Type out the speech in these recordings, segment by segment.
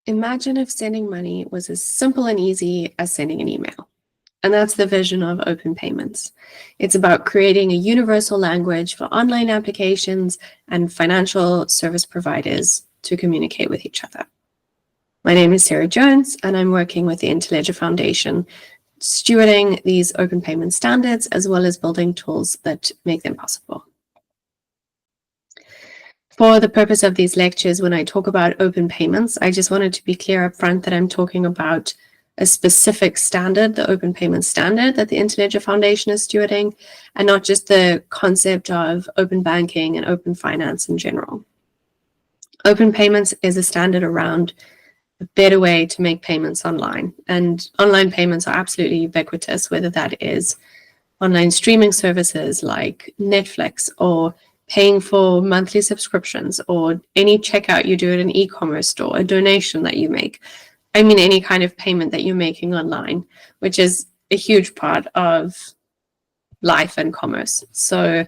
Imagine if sending money was as simple and easy as sending an email. And that's the vision of open payments. It's about creating a universal language for online applications and financial service providers to communicate with each other. My name is Sarah Jones, and I'm working with the Interledger Foundation, stewarding these open payment standards, as well as building tools that make them possible. For the purpose of these lectures, when I talk about open payments, I just wanted to be clear up front that I'm talking about a specific standard, the open payment standard that the Interledger Foundation is stewarding, and not just the concept of open banking and open finance in general. Open payments is a standard around a better way to make payments online. And online payments are absolutely ubiquitous, whether that is online streaming services like Netflix, or paying for monthly subscriptions, or any checkout you do at an e-commerce store, a donation that you make. I mean, any kind of payment that you're making online, which is a huge part of life and commerce. So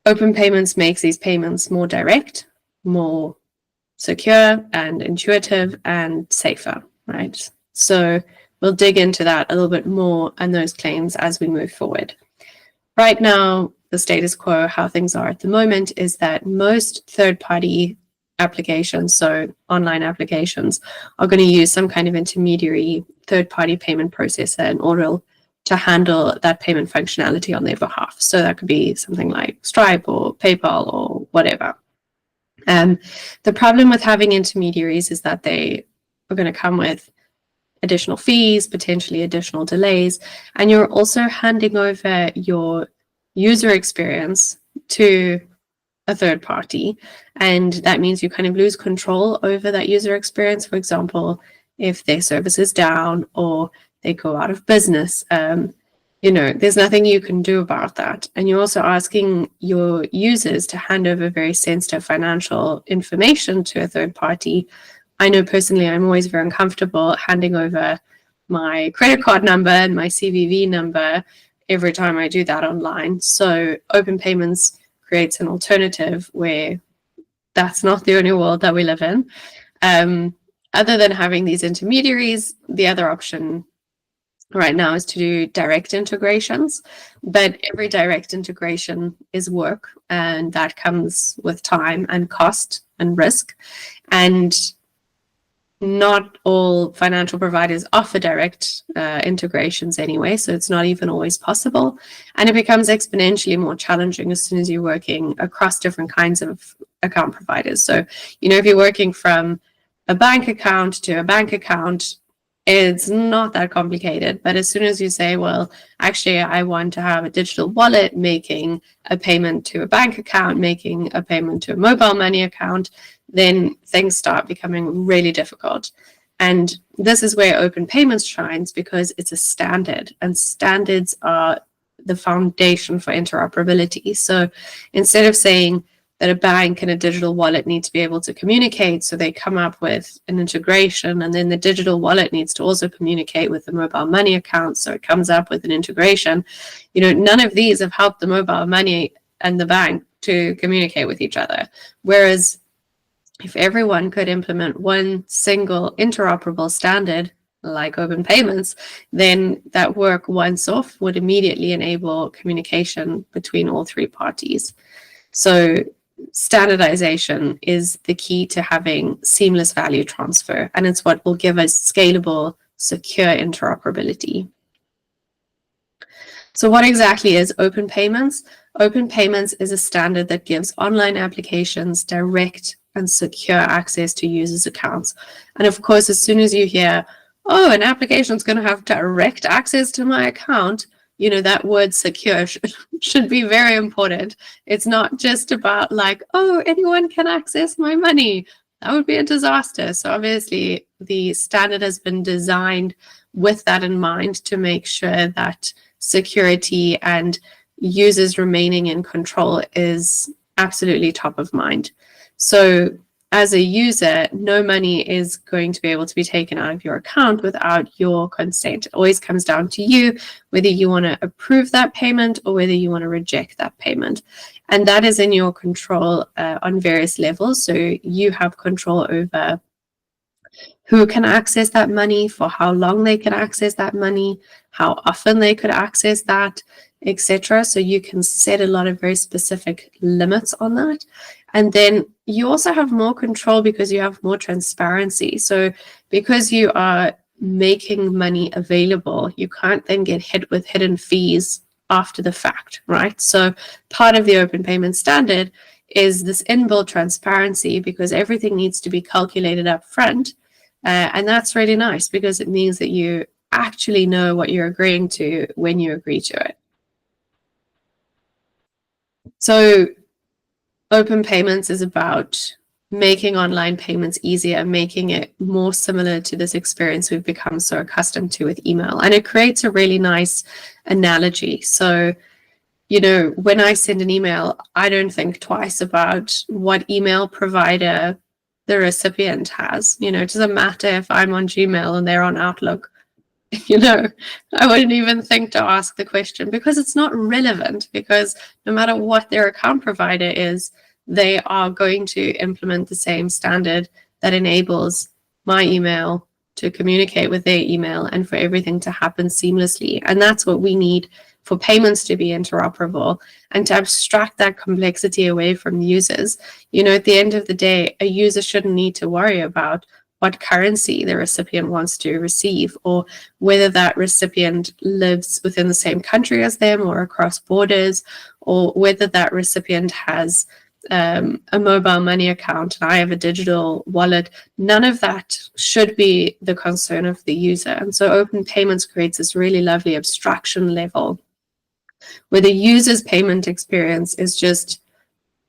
open payments makes these payments more direct, more secure and intuitive and safer, right? So we'll dig into that a little bit more and those claims as we move forward. Right now, the status quo, how things are at the moment, is that most third-party applications, so online applications, are going to use some kind of intermediary third-party payment processor in order to handle that payment functionality on their behalf. So that could be something like Stripe or PayPal or whatever. The problem with having intermediaries is that they are going to come with additional fees, potentially additional delays, and you're also handing over your user experience to a third party, and that means you kind of lose control over that user experience. For example, if their service is down or they go out of business, there's nothing you can do about that. And you're also asking your users to hand over very sensitive financial information to a third party. I know personally, I'm always very uncomfortable handing over my credit card number and my CVV number every time I do that online. So open payments creates an alternative where that's not the only world that we live in. Other than having these intermediaries, the other option right now is to do direct integrations, but every direct integration is work, and that comes with time and cost and risk. And not all financial providers offer direct integrations anyway, so it's not even always possible. And it becomes exponentially more challenging as soon as you're working across different kinds of account providers. So, if you're working from a bank account to a bank account, it's not that complicated. But as soon as you say, well, actually, I want to have a digital wallet making a payment to a bank account, making a payment to a mobile money account, then things start becoming really difficult. And this is where open payments shines, because it's a standard, and standards are the foundation for interoperability. So instead of saying that a bank and a digital wallet need to be able to communicate, so they come up with an integration, and then the digital wallet needs to also communicate with the mobile money account, so it comes up with an integration. None of these have helped the mobile money and the bank to communicate with each other. Whereas if everyone could implement one single interoperable standard like open payments, then that work once off would immediately enable communication between all three parties. So standardization is the key to having seamless value transfer, and it's what will give us scalable, secure interoperability. So what exactly is open payments? Open payments is a standard that gives online applications direct and secure access to users' accounts. And of course, as soon as you hear, oh, an application is going to have direct access to my account, that word secure should be very important. It's not just about like, oh, anyone can access my money. That would be a disaster. So obviously, the standard has been designed with that in mind, to make sure that security and users remaining in control is absolutely top of mind. So as a user, no money is going to be able to be taken out of your account without your consent. It always comes down to you, whether you want to approve that payment or whether you want to reject that payment. And that is in your control on various levels. So you have control over who can access that money, for how long they can access that money, how often they could access that, etc. So you can set a lot of very specific limits on that. And then you also have more control because you have more transparency. So because you are making money available, you can't then get hit with hidden fees after the fact, right? So part of the open payment standard is this inbuilt transparency because everything needs to be calculated up front. And that's really nice because it means that you actually know what you're agreeing to when you agree to it. So open payments is about making online payments easier, making it more similar to this experience we've become so accustomed to with email. And it creates a really nice analogy. So, you know, when I send an email, I don't think twice about what email provider the recipient has. You know, it doesn't matter if I'm on Gmail and they're on Outlook. You know, I wouldn't even think to ask the question because it's not relevant, because no matter what their account provider is, they are going to implement the same standard that enables my email to communicate with their email and for everything to happen seamlessly. And that's what we need for payments to be interoperable and to abstract that complexity away from users. You know, at the end of the day, a user shouldn't need to worry about what currency the recipient wants to receive, or whether that recipient lives within the same country as them or across borders, or whether that recipient has a mobile money account and I have a digital wallet. None of that should be the concern of the user. And so open payments creates this really lovely abstraction level where the user's payment experience is just,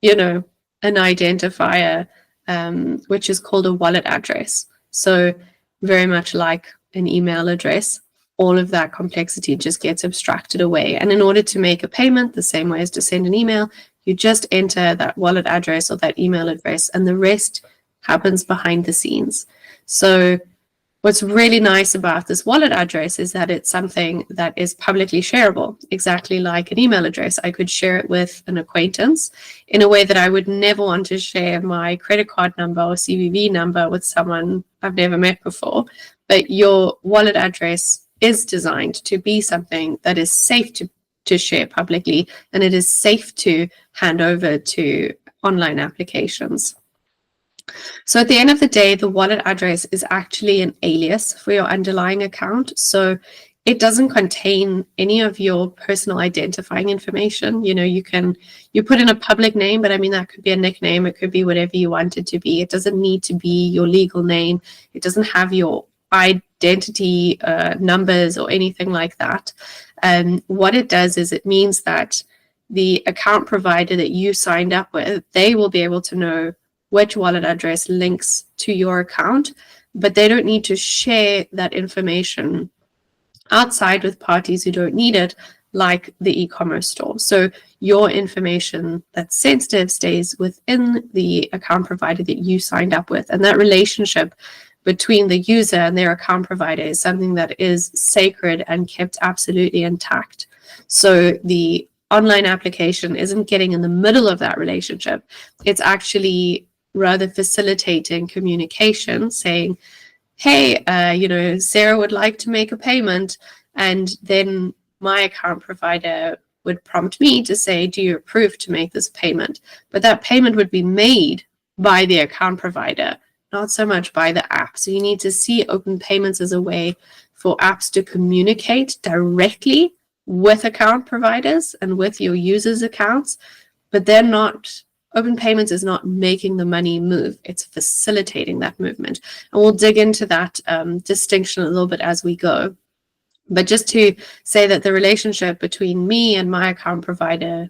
you know, an identifier, which is called a wallet address. So very much like an email address, all of that complexity just gets abstracted away. And in order to make a payment, the same way as to send an email, you just enter that wallet address or that email address, and the rest happens behind the scenes. So what's really nice about this wallet address is that it's something that is publicly shareable, exactly like an email address. I could share it with an acquaintance in a way that I would never want to share my credit card number or CVV number with someone I've never met before. But your wallet address is designed to be something that is safe to share publicly, and it is safe to hand over to online applications. So at the end of the day, the wallet address is actually an alias for your underlying account. So it doesn't contain any of your personal identifying information. You know, you put in a public name, but I mean, that could be a nickname. It could be whatever you want it to be. It doesn't need to be your legal name. It doesn't have your identity numbers or anything like that. What it does is it means that the account provider that you signed up with, they will be able to know which wallet address links to your account, but they don't need to share that information outside with parties who don't need it, like the e-commerce store. So your information that's sensitive stays within the account provider that you signed up with. And that relationship between the user and their account provider is something that is sacred and kept absolutely intact. So the online application isn't getting in the middle of that relationship. It's actually rather facilitating communication, saying, hey, you know, Sarah would like to make a payment, and then my account provider would prompt me to say, do you approve to make this payment? But that payment would be made by the account provider, not so much by the app. So you need to see open payments as a way for apps to communicate directly with account providers and with your users' accounts, but they're not. Open payments is not making the money move. It's facilitating that movement. And we'll dig into that distinction a little bit as we go. But just to say that the relationship between me and my account provider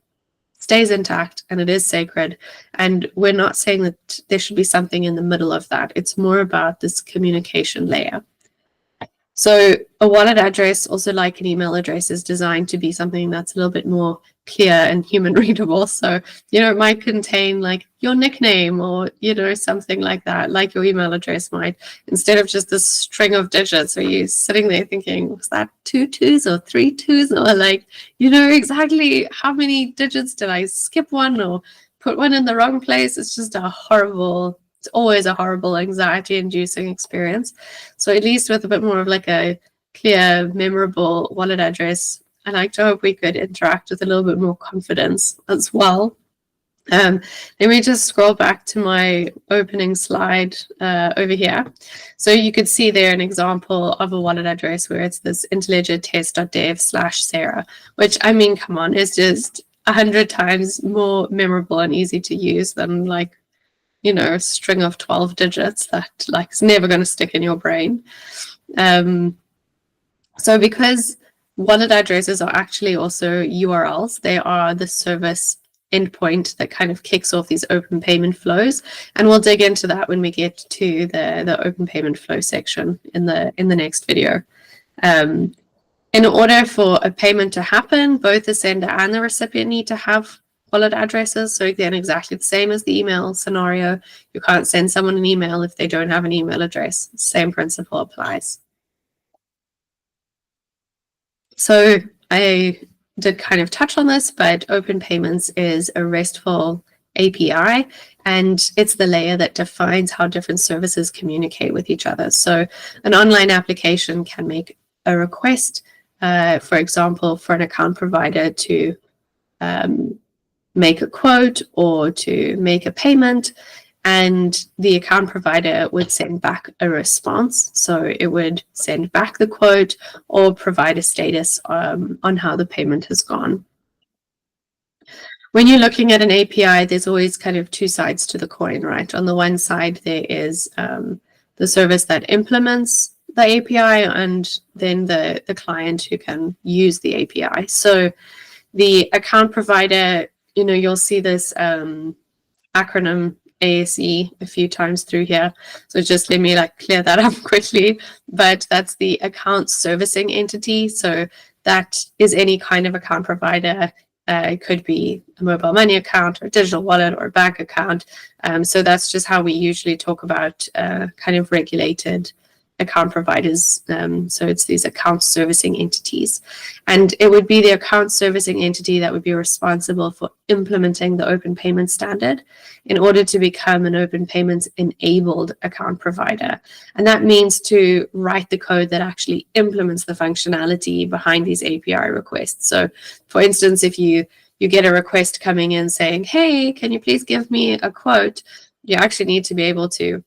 stays intact and it is sacred. And we're not saying that there should be something in the middle of that. It's more about this communication layer. So a wallet address, also like an email address, is designed to be something that's a little bit more clear and human readable. So, you know, it might contain like your nickname or, you know, something like that, like your email address might, instead of just this string of digits. Are you sitting there thinking, was that 2 2s or 3 2s? Or like, you know, exactly how many digits did I skip one or put one in the wrong place? It's just a horrible It's always a horrible anxiety-inducing experience. So at least with a bit more of like a clear, memorable wallet address, I like to hope we could interact with a little bit more confidence as well. Let me just scroll back to my opening slide over here. So you could see there an example of a wallet address where it's this Interledger test.dev/Sarah, which, I mean, come on, is just 100 times more memorable and easy to use than like, you know, a string of 12 digits that like is never going to stick in your brain. So because wallet addresses are actually also URLs, they are the service endpoint that kind of kicks off these open payment flows, and we'll dig into that when we get to the open payment flow section in the next video. In order for a payment to happen, both the sender and the recipient need to have wallet addresses. So again, exactly the same as the email scenario. You can't send someone an email if they don't have an email address. Same principle applies. So I did kind of touch on this, but Open Payments is a RESTful API, and it's the layer that defines how different services communicate with each other. So an online application can make a request, for example, for an account provider to make a quote or to make a payment, and the account provider would send back a response. So it would send back the quote or provide a status on how the payment has gone. When you're looking at an API, there's always kind of two sides to the coin, right? On the one side, there is the service that implements the API, and then the client who can use the API. So the account provider, you know, you'll see this acronym ASE a few times through here. So just let me like clear that up quickly. But that's the account servicing entity. So that is any kind of account provider. It could be a mobile money account or a digital wallet or a bank account. So that's just how we usually talk about kind of regulated account providers. So it's these account servicing entities. And it would be the account servicing entity that would be responsible for implementing the open payment standard in order to become an open payments enabled account provider. And that means to write the code that actually implements the functionality behind these API requests. So for instance, if you get a request coming in saying, hey, can you please give me a quote? You actually need to be able to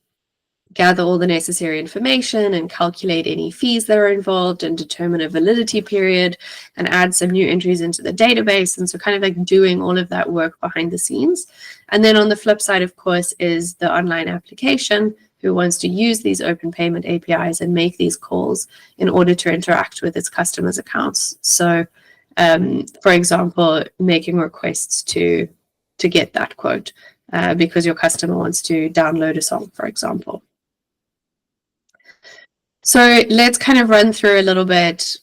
gather all the necessary information and calculate any fees that are involved and determine a validity period and add some new entries into the database. And so kind of like doing all of that work behind the scenes. And then on the flip side, of course, is the online application who wants to use these open payment APIs and make these calls in order to interact with its customers' accounts. So, for example, making requests to get that quote because your customer wants to download a song, for example. So let's kind of run through a little bit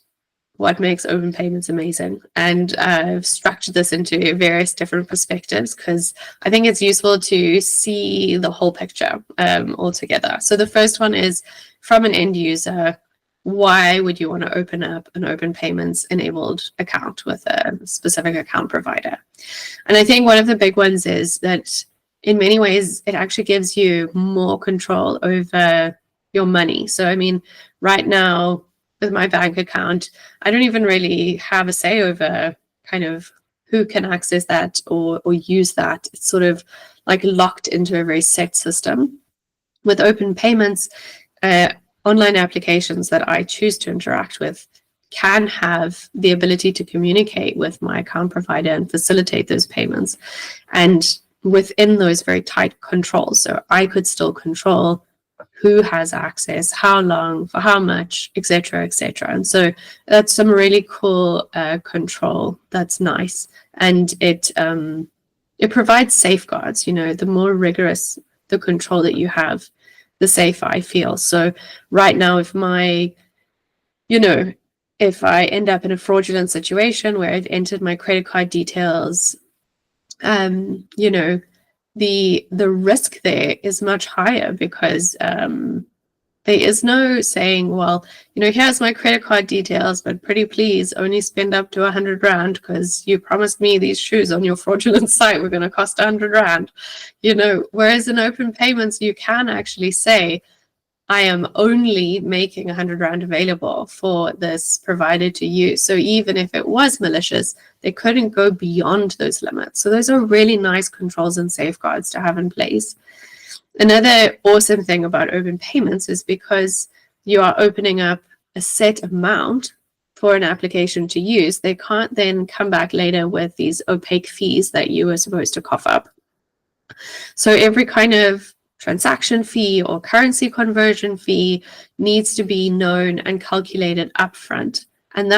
what makes open payments amazing. And I've structured this into various different perspectives because I think it's useful to see the whole picture altogether. So the first one is from an end user, why would you want to open up an open payments enabled account with a specific account provider? And I think one of the big ones is that in many ways, it actually gives you more control over your money. So, I mean, right now with my bank account, I don't even really have a say over kind of who can access that or use that. It's sort of like locked into a very set system. With open payments, online applications that I choose to interact with can have the ability to communicate with my account provider and facilitate those payments. And within those very tight controls, so I could still control who has access, how long, for how much, etc., etc. And so that's some really cool control. That's nice, and it provides safeguards. You know, the more rigorous the control that you have, the safer I feel. So right now, if if I end up in a fraudulent situation where I've entered my credit card details, the risk there is much higher because There is no saying, well, here's my credit card details, but pretty please only spend up to 100 Rand because you promised me these shoes on your fraudulent site were going to cost 100 Rand. Whereas in open payments, you can actually say, I am only making 100 Rand available for this provider to use. So even if it was malicious, they couldn't go beyond those limits. So those are really nice controls and safeguards to have in place. Another awesome thing about open payments is because you are opening up a set amount for an application to use, they can't then come back later with these opaque fees that you were supposed to cough up. So every kind of transaction fee or currency conversion fee needs to be known and calculated upfront. And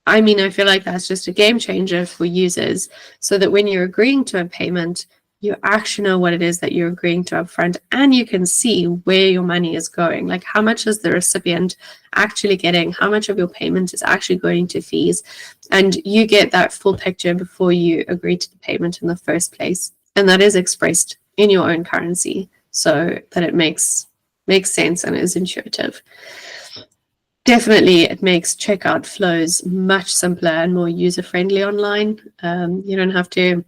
I feel like that's just a game changer for users, so that when you're agreeing to a payment, you actually know what it is that you're agreeing to upfront, and you can see where your money is going. Like, how much is the recipient actually getting? How much of your payment is actually going to fees? And you get that full picture before you agree to the payment in the first place. And that is expressed in your own currency so that it makes sense and is intuitive. Definitely, it makes checkout flows much simpler and more user-friendly online. You don't have to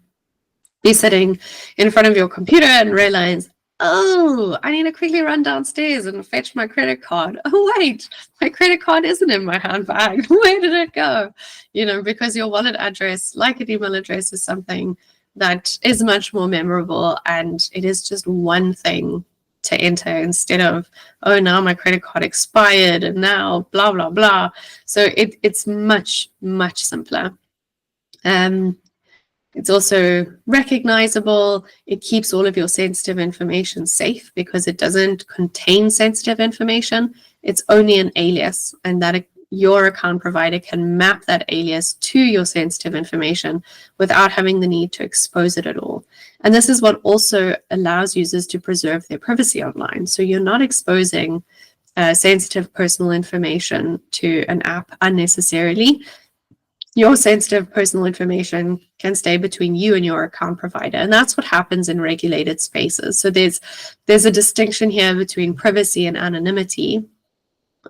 be sitting in front of your computer and realize, oh, I need to quickly run downstairs and fetch my credit card. Oh, wait, my credit card isn't in my handbag. Where did it go? Because your wallet address, like an email address, is something that is much more memorable, and it is just one thing to enter instead of, oh, now my credit card expired and now blah, blah, blah. So it's much, much simpler. It's also recognizable. It keeps all of your sensitive information safe because it doesn't contain sensitive information. It's only an alias, and that your account provider can map that alias to your sensitive information without having the need to expose it at all. And this is what also allows users to preserve their privacy online. So you're not exposing sensitive personal information to an app unnecessarily. Your sensitive personal information can stay between you and your account provider. And that's what happens in regulated spaces. So there's a distinction here between privacy and anonymity.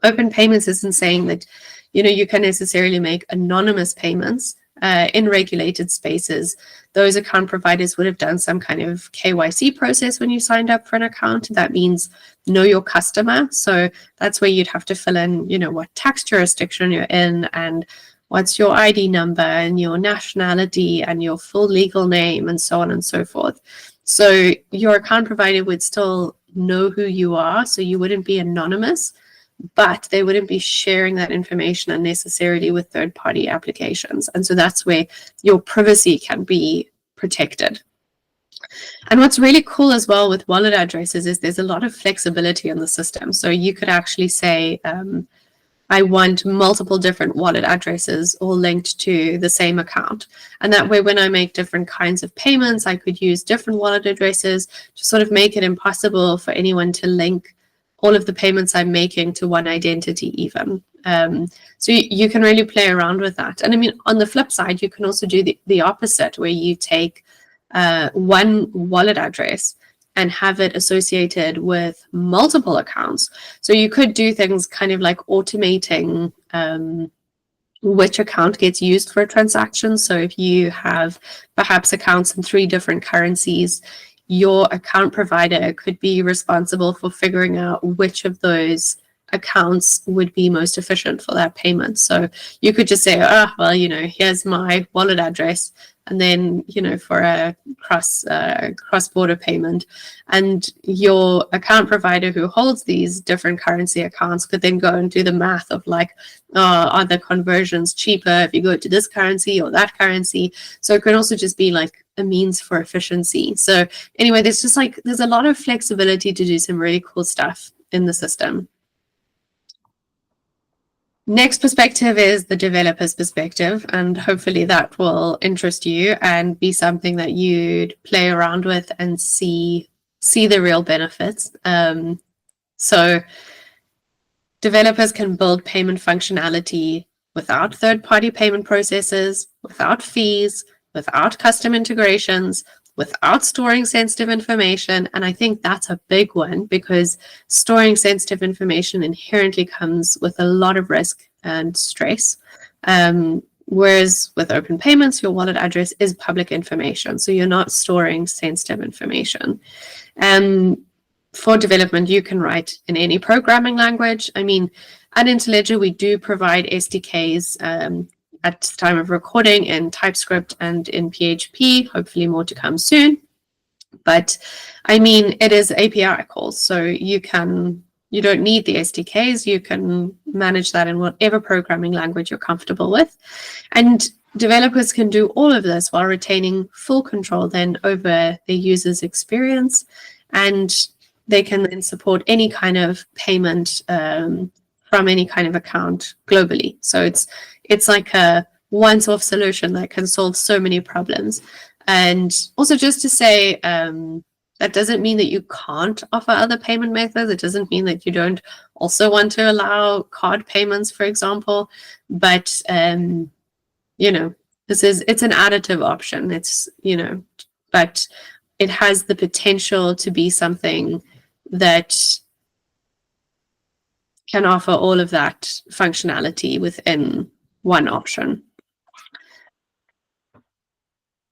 Open payments isn't saying that, you can necessarily make anonymous payments in regulated spaces. Those account providers would have done some kind of KYC process when you signed up for an account. That means know your customer. So that's where you'd have to fill in, what tax jurisdiction you're in, and what's your ID number and your nationality and your full legal name and so on and so forth. So your account provider would still know who you are, so you wouldn't be anonymous, but they wouldn't be sharing that information unnecessarily with third-party applications. And so that's where your privacy can be protected. And what's really cool as well with wallet addresses is there's a lot of flexibility in the system. So you could actually say, I want multiple different wallet addresses all linked to the same account. And that way, when I make different kinds of payments, I could use different wallet addresses to sort of make it impossible for anyone to link all of the payments I'm making to one identity even. So you can really play around with that. And on the flip side, you can also do the opposite, where you take one wallet address and have it associated with multiple accounts. So you could do things kind of like automating which account gets used for a transaction. So if you have perhaps accounts in 3 different currencies, your account provider could be responsible for figuring out which of those accounts would be most efficient for that payment. So you could just say, here's my wallet address, and then, for a cross-border payment. And your account provider who holds these different currency accounts could then go and do the math of are the conversions cheaper if you go to this currency or that currency? So it could also just be like a means for efficiency. So anyway, there's a lot of flexibility to do some really cool stuff in the system. Next perspective is the developer's perspective, and hopefully that will interest you and be something that you'd play around with and see the real benefits. So developers can build payment functionality without third-party payment processes, without fees, without custom integrations, without storing sensitive information. And I think that's a big one, because storing sensitive information inherently comes with a lot of risk and stress. Whereas with open payments, your wallet address is public information, so you're not storing sensitive information. For development, you can write in any programming language. I mean, at Interledger, we do provide SDKs at the time of recording in TypeScript and in PHP, hopefully more to come soon. But I mean, it is API calls, so you don't need the SDKs. You can manage that in whatever programming language you're comfortable with. And developers can do all of this while retaining full control then over their users' experience. And they can then support any kind of payment from any kind of account globally. So it's like a once-off solution that can solve so many problems. And also, just to say, that doesn't mean that you can't offer other payment methods. It doesn't mean that you don't also want to allow card payments, for example. But you know, it's an additive option. But it has the potential to be something that can offer all of that functionality within one option.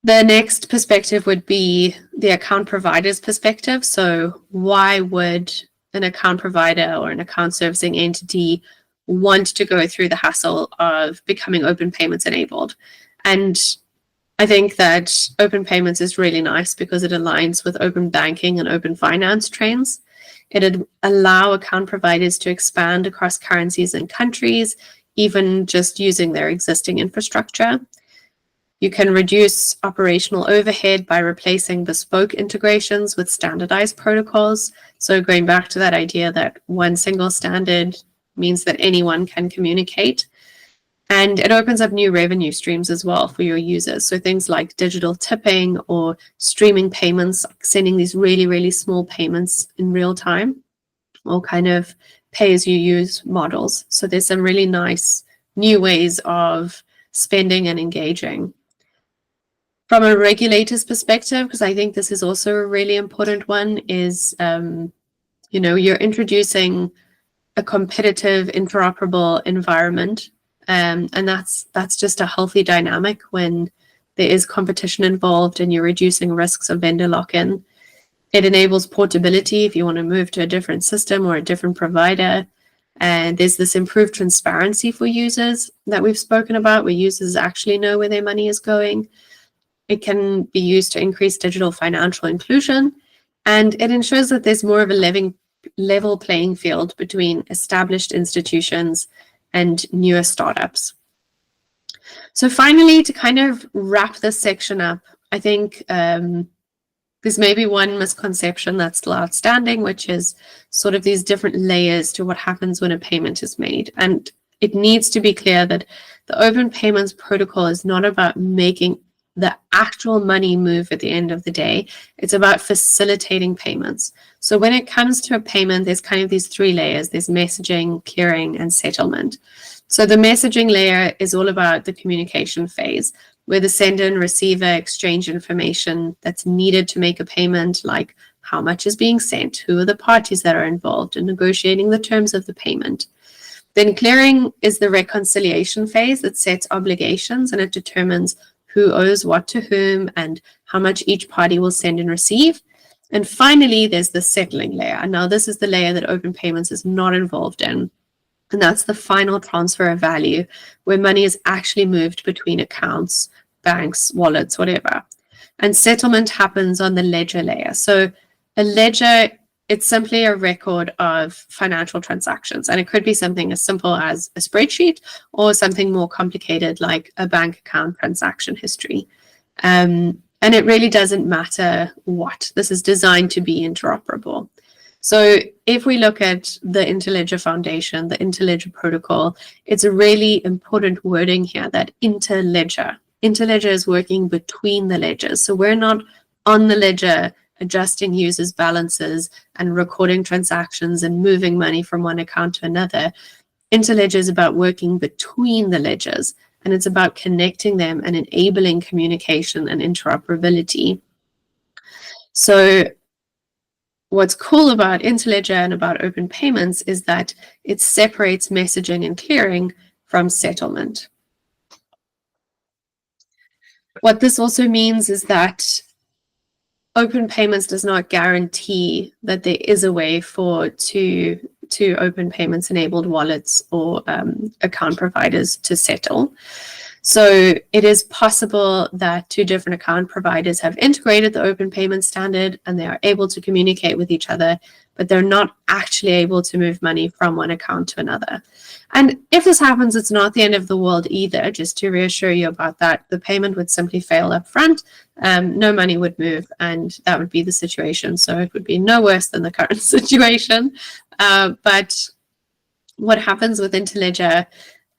The next perspective would be the account provider's perspective. So why would an account provider or an account servicing entity want to go through the hassle of becoming open payments enabled? And I think that open payments is really nice because it aligns with open banking and open finance trends. It'd allow account providers to expand across currencies and countries, even just using their existing infrastructure. You can reduce operational overhead by replacing bespoke integrations with standardized protocols. So going back to that idea that one single standard means that anyone can communicate. And it opens up new revenue streams as well for your users. So things like digital tipping or streaming payments, sending these really, really small payments in real time, or kind of pay-as-you-use models. So there's some really nice new ways of spending and engaging. From a regulator's perspective, because I think this is also a really important one, is, you're introducing a competitive, interoperable environment. And that's just a healthy dynamic when there is competition involved and you're reducing risks of vendor lock-in. It enables portability if you want to move to a different system or a different provider. And there's this improved transparency for users that we've spoken about, where users actually know where their money is going. It can be used to increase digital financial inclusion, and it ensures that there's more of a level playing field between established institutions and newer startups. So finally, to kind of wrap this section up, I think there's maybe one misconception that's still outstanding, which is sort of these different layers to what happens when a payment is made. And it needs to be clear that the open payments protocol is not about making the actual money move at the end of the day. It's about facilitating payments. So when it comes to a payment, there's kind of these three layers. There's messaging, clearing, and settlement. So the messaging layer is all about the communication phase, where the sender and receiver exchange information that's needed to make a payment, like how much is being sent, who are the parties that are involved, and negotiating the terms of the payment. Then clearing is the reconciliation phase that sets obligations, and it determines who owes what to whom and how much each party will send and receive. And finally, there's the settling layer. And now this is the layer that open payments is not involved in. And that's the final transfer of value, where money is actually moved between accounts, banks, wallets, whatever. And settlement happens on the ledger layer. So a ledger, it's simply a record of financial transactions. And it could be something as simple as a spreadsheet or something more complicated like a bank account transaction history. And it really doesn't matter what. This is designed to be interoperable. So if we look at the Interledger Foundation, the Interledger protocol, it's a really important wording here, that interledger. Interledger is working between the ledgers. So we're not on the ledger adjusting users' balances and recording transactions and moving money from one account to another. Interledger is about working between the ledgers, and it's about connecting them and enabling communication and interoperability. So what's cool about Interledger and about open payments is that it separates messaging and clearing from settlement. What this also means is that open payments does not guarantee that there is a way for two open payments enabled wallets or account providers to settle. So it is possible that two different account providers have integrated the open payment standard and they are able to communicate with each other, but they're not actually able to move money from one account to another. And if this happens, it's not the end of the world either. Just to reassure you about that, the payment would simply fail up front, no money would move, and that would be the situation. So it would be no worse than the current situation. But what happens with Interledger,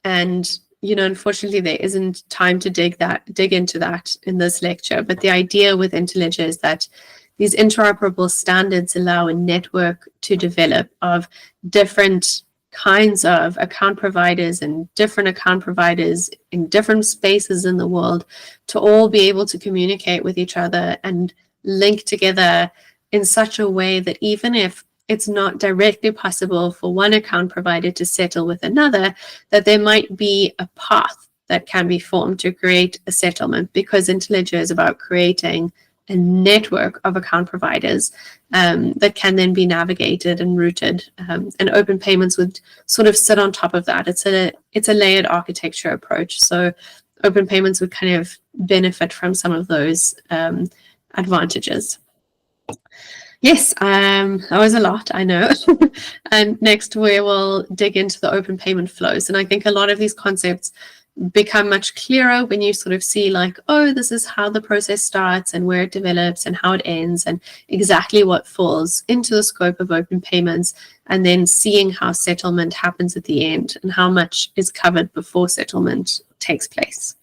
and unfortunately, there isn't time to dig into that in this lecture. But the idea with Interledger is that these interoperable standards allow a network to develop of different kinds of account providers and different account providers in different spaces in the world to all be able to communicate with each other and link together in such a way that even if it's not directly possible for one account provider to settle with another, that there might be a path that can be formed to create a settlement, because Interledger is about creating a network of account providers that can then be navigated and routed, and open payments would sort of sit on top of that. It's a layered architecture approach. So open payments would kind of benefit from some of those advantages. Yes, that was a lot, I know. And next we will dig into the open payment flows. And I think a lot of these concepts become much clearer when you sort of see like, oh, this is how the process starts and where it develops and how it ends and exactly what falls into the scope of open payments, and then seeing how settlement happens at the end and how much is covered before settlement takes place.